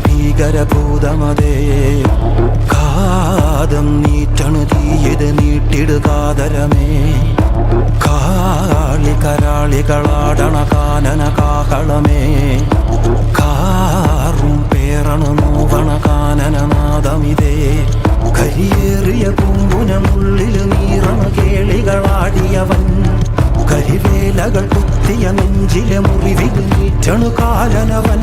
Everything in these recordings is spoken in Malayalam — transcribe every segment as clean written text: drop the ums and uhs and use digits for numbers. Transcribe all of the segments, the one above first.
ഭീകരഭൂതമതേ കാതം നീറ്റണു തീയത് നീട്ടിടുകാതരമേ കാളി കരാളികളാടണ കാനന കാഹളമേ കാറും പേറണു നോവണ കാനനനാദമിതേ കരിയേറിയ പൂമ്പുനമുള്ളിൽ നീറണ കേളികളാടിയവൻ കരിവേലകൾ കുത്തിയ നെഞ്ചിലെ മുറിവിൽ നീറ്റണു കാലനവൻ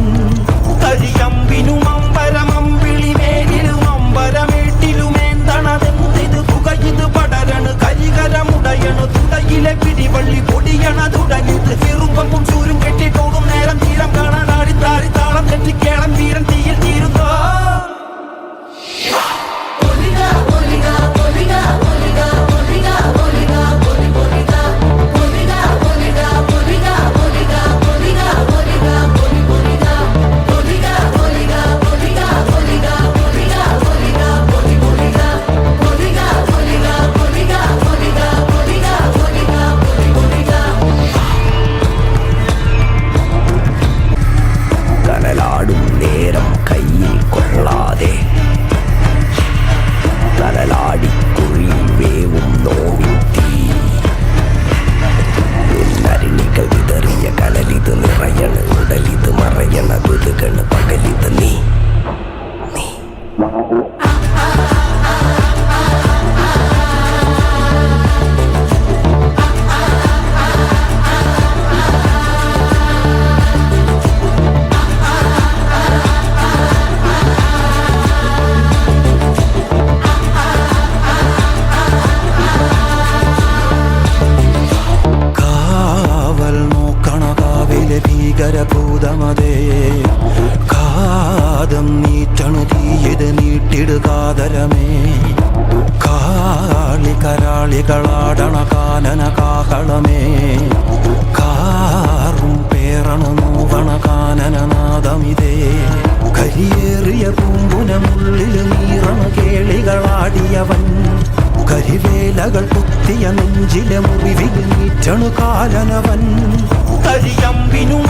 കരിയമ്പിനും അമ്പരമമ്പിളിമേലിലും അമ്പരമേട്ടിലുമേന്തണതെന്തിത് പുകയിത് പടരണു കരികരമുടയണു തുടയിലെ പിടിവള്ളി പൊടിയണ തുടങ്ങിത് ചെറുമ്പും ചൂരും കെട്ടിട്ടോടും നേരം തീരം കാണാൻ ആടിത്താടി താളം തെറ്റിക്കേളം വീരൻ തീയിൽ തീരുന്നോ ഭീകരഭൂതമതേ കാതം നീറ്റണു തീയത് നീട്ടിടുകാതരമേ കാളി കരാളികളാടണ കാനന കാഹളമേ കാറും പേറണു നോവണ കാനനനാദമിതേ കരിയേറിയ പൂമ്പുനമുള്ളിൽ നീറണ കേളികളാടിയവൻ കരിവേലകൾ കുത്തിയ നെഞ്ചിലെ മുറിവിൽ നീറ്റണു കാലനവൻ കരിയമ്പിനും